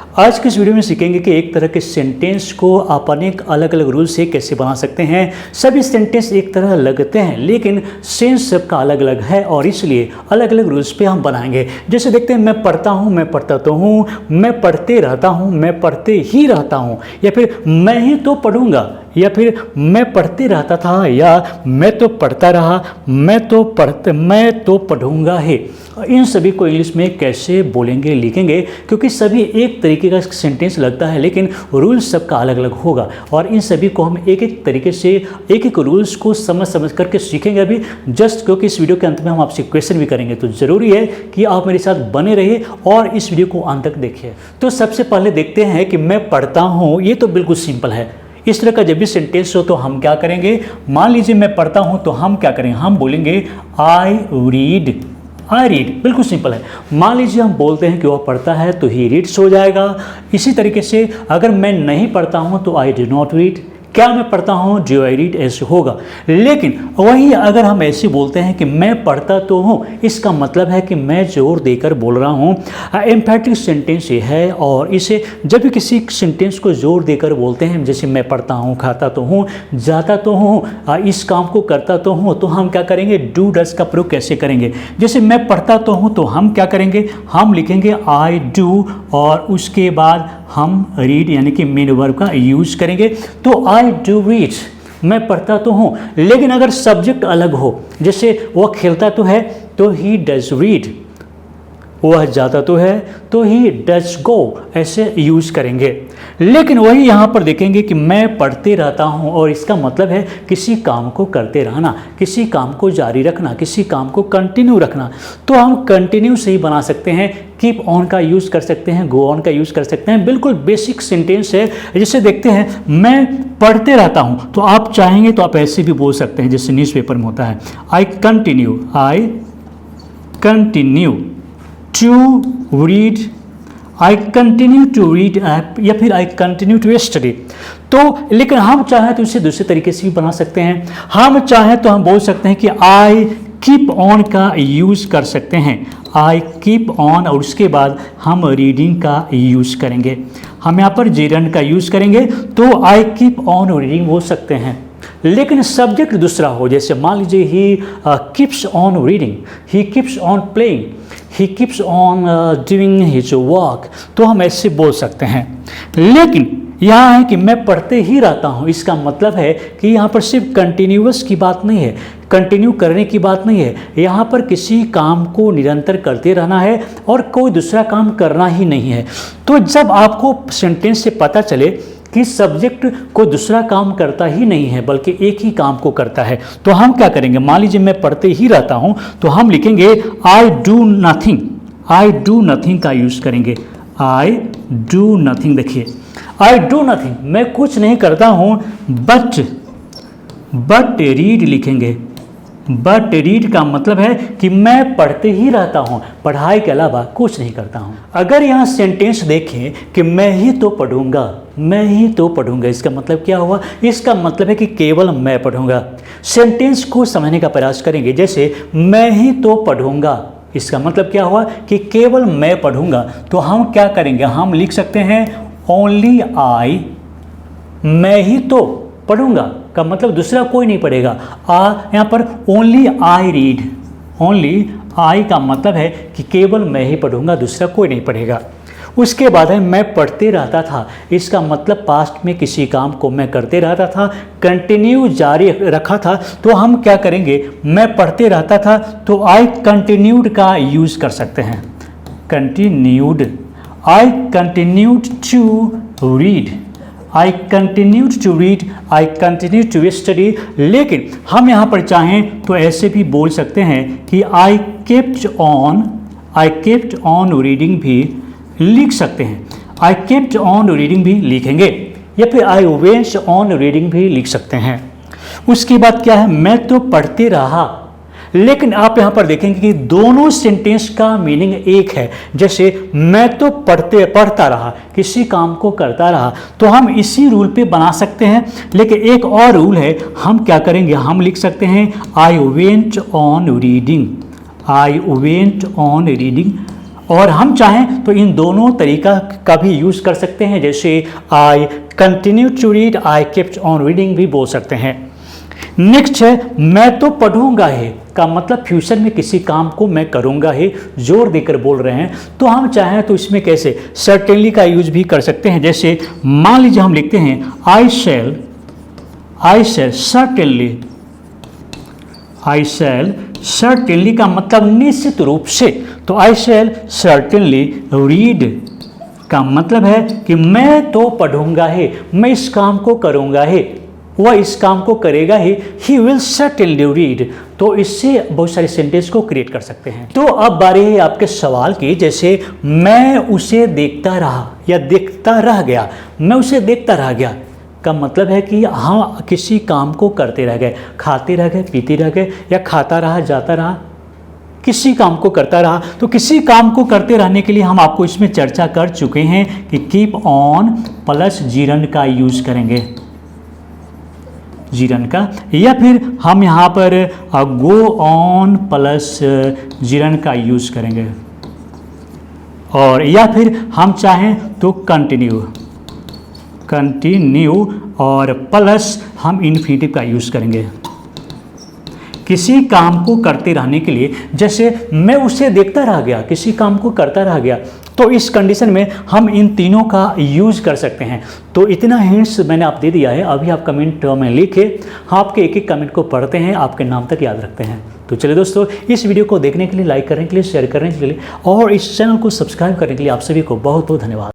आज की इस वीडियो में सीखेंगे कि एक तरह के सेंटेंस को आप अनेक अलग अलग रूल से कैसे बना सकते हैं। सभी सेंटेंस एक तरह लगते हैं लेकिन सेंस सबका अलग अलग है और इसलिए अलग अलग रूल्स पे हम बनाएंगे। जैसे देखते हैं, मैं पढ़ता हूँ, मैं पढ़ता तो हूँ, मैं पढ़ते रहता हूँ, मैं पढ़ते ही रहता हूँ, या फिर मैं ही तो पढ़ूंगा, या फिर मैं पढ़ते रहता था, या मैं तो पढ़ता रहा, मैं तो पढ़ूंगा है। इन सभी को इंग्लिश में कैसे बोलेंगे, लिखेंगे, क्योंकि सभी एक तरीके का सेंटेंस लगता है लेकिन रूल्स सबका अलग अलग होगा और इन सभी को हम एक एक तरीके से एक एक रूल्स को समझ करके सीखेंगे अभी। जस्ट क्योंकि इस वीडियो के अंत में हम आपसे क्वेश्चन भी करेंगे, तो ज़रूरी है कि आप मेरे साथ बने रहिए और इस वीडियो को अंत तक देखिए। तो सबसे पहले देखते हैं कि मैं पढ़ता हूँ, ये तो बिल्कुल सिंपल है। इस तरह का जब भी सेंटेंस हो तो हम क्या करेंगे, मान लीजिए मैं पढ़ता हूं तो हम क्या करेंगे, हम बोलेंगे आई रीड। बिल्कुल सिंपल है। मान लीजिए हम बोलते हैं कि वह पढ़ता है तो ही रीड्स हो जाएगा। इसी तरीके से अगर मैं नहीं पढ़ता हूं तो आई डू नॉट रीड। क्या मैं पढ़ता हूँ, डू आई रीड, ऐसे होगा। लेकिन वही अगर हम ऐसे बोलते हैं कि मैं पढ़ता तो हूँ, इसका मतलब है कि मैं जोर देकर बोल रहा हूँ। एम्फैटिक सेंटेंस ये है और इसे जब भी किसी सेंटेंस को जोर देकर बोलते हैं, जैसे मैं पढ़ता हूँ, खाता तो हूँ, जाता तो हूँ, इस काम को करता तो हूँ, तो हम क्या करेंगे, डू डज का प्रयोग कैसे करेंगे। जैसे मैं पढ़ता तो हूँ तो हम क्या करेंगे, हम लिखेंगे आई डू और उसके बाद हम रीड यानी कि मेन वर्ब का यूज करेंगे। तो आई डू रीड, मैं पढ़ता तो हूँ। लेकिन अगर सब्जेक्ट अलग हो, जैसे वह खेलता तो है तो ही डज रीड, वह जाता तो है तो ही डज गो, ऐसे यूज करेंगे। लेकिन वही यहाँ पर देखेंगे कि मैं पढ़ते रहता हूँ और इसका मतलब है किसी काम को करते रहना, किसी काम को जारी रखना, किसी काम को कंटिन्यू रखना। तो हम कंटिन्यू से ही बना सकते हैं, कीप ऑन का यूज़ कर सकते हैं, गो ऑन का यूज़ कर सकते हैं। बिल्कुल बेसिक सेंटेंस है। जिसे देखते हैं, मैं पढ़ते रहता हूँ तो आप चाहेंगे तो आप ऐसे भी बोल सकते हैं जैसे न्यूज़पेपर में होता है, I continue to read, I continue to read, या फिर आई कंटिन्यू टू स्टडी। तो लेकिन हम चाहें तो इसे दूसरे तरीके से भी बना सकते हैं। हम चाहें तो हम बोल सकते हैं कि आई कीप ऑन का यूज कर सकते हैं, आई कीप ऑन और उसके बाद हम रीडिंग का यूज करेंगे। हम यहाँ पर जेरंड का यूज करेंगे तो आई कीप ऑन रीडिंग बोल सकते हैं। लेकिन सब्जेक्ट दूसरा हो, जैसे मान लीजिए he keeps on reading, he keeps on playing, he keeps on doing his work, तो हम ऐसे बोल सकते हैं। लेकिन यहाँ है कि मैं पढ़ते ही रहता हूँ, इसका मतलब है कि यहाँ पर सिर्फ कंटिन्यूअस की बात नहीं है, कंटिन्यू करने की बात नहीं है। यहाँ पर किसी काम को निरंतर करते रहना है और कोई दूसरा काम करना ही नहीं है। तो जब आपको सेंटेंस से पता चले कि सब्जेक्ट कोई दूसरा काम करता ही नहीं है बल्कि एक ही काम को करता है, तो हम क्या करेंगे, मान लीजिए मैं पढ़ते ही रहता हूँ तो हम लिखेंगे आई डू नथिंग का यूज़ करेंगे, आई डू नथिंग। देखिए, आई डू नथिंग, मैं कुछ नहीं करता हूँ, बट रीड लिखेंगे। बट रीड का मतलब है कि मैं पढ़ते ही रहता हूँ, पढ़ाई के अलावा कुछ नहीं करता हूँ। अगर यहाँ सेंटेंस देखें कि मैं ही तो पढ़ूंगा, इसका मतलब क्या हुआ, इसका मतलब है कि केवल मैं पढ़ूंगा। सेंटेंस को समझने का प्रयास करेंगे, जैसे मैं ही तो पढ़ूंगा, इसका मतलब क्या हुआ कि केवल मैं पढ़ूंगा। तो हम क्या करेंगे, हम लिख सकते हैं ओनली आई, मैं ही तो पढ़ूंगा का मतलब दूसरा कोई नहीं पढ़ेगा। यहाँ पर only I read, only I का मतलब है कि केवल मैं ही पढ़ूंगा, दूसरा कोई नहीं पढ़ेगा। उसके बाद है मैं पढ़ते रहता था, इसका मतलब पास्ट में किसी काम को मैं करते रहता था, कंटिन्यू जारी रखा था। तो हम क्या करेंगे, मैं पढ़ते रहता था तो आई कंटिन्यूड का यूज़ कर सकते हैं, continued, I continued to read, I continued to read, I continue to study. लेकिन हम यहाँ पर चाहें तो ऐसे भी बोल सकते हैं कि आई केप्ट ऑन रीडिंग भी लिख सकते हैं, आई केप्ट ऑन रीडिंग भी लिखेंगे, या फिर आई वेंट ऑन रीडिंग भी लिख सकते हैं। उसके बाद क्या है, मैं तो पढ़ते रहा। लेकिन आप यहाँ पर देखेंगे कि दोनों सेंटेंस का मीनिंग एक है। जैसे मैं तो पढ़ता रहा, किसी काम को करता रहा, तो हम इसी रूल पे बना सकते हैं। लेकिन एक और रूल है, हम क्या करेंगे, हम लिख सकते हैं I went on reading, I went on reading, और हम चाहें तो इन दोनों तरीका का भी यूज़ कर सकते हैं, जैसे I continue to read, I kept on reading भी बोल सकते हैं। नेक्स्ट है मैं तो पढ़ूंगा ही का मतलब फ्यूचर में किसी काम को मैं करूंगा ही जोर देकर बोल रहे हैं। तो हम चाहें तो इसमें कैसे सर्टेनली का यूज भी कर सकते हैं। जैसे मान लीजिए हम लिखते हैं आई शैल सर्टेनली का मतलब निश्चित रूप से, तो आई शैल सर्टेनली रीड का मतलब है कि मैं तो पढ़ूंगा ही, मैं इस काम को करूंगा ही, वह इस काम को करेगा ही विल सर्टेनली रीड। तो इससे बहुत सारे सेंटेंस को क्रिएट कर सकते हैं। तो अब बारी है आपके सवाल की, जैसे मैं उसे देखता रहा या देखता रह गया। मैं उसे देखता रह गया का मतलब है कि हाँ किसी काम को करते रह गए, खाते रह गए, पीते रह गए, या खाता रहा, जाता रहा, किसी काम को करता रहा। तो किसी काम को करते रहने के लिए हम आपको इसमें चर्चा कर चुके हैं कि कीप ऑन प्लस जीरन का यूज करेंगे, जीरन का, या फिर हम यहाँ पर गो ऑन प्लस जीरन का यूज करेंगे, और या फिर हम चाहें तो कंटिन्यू और प्लस हम इन्फिनिटिव का यूज करेंगे किसी काम को करते रहने के लिए। जैसे मैं उसे देखता रह गया, किसी काम को करता रह गया, तो इस कंडीशन में हम इन तीनों का यूज कर सकते हैं। तो इतना हिंट्स मैंने आप दे दिया है। अभी आप कमेंट में लिखे, हम आपके एक एक कमेंट को पढ़ते हैं, आपके नाम तक याद रखते हैं। तो चलिए दोस्तों, इस वीडियो को देखने के लिए, लाइक करने के लिए, शेयर करने के लिए और इस चैनल को सब्सक्राइब करने के लिए आप सभी को बहुत बहुत धन्यवाद।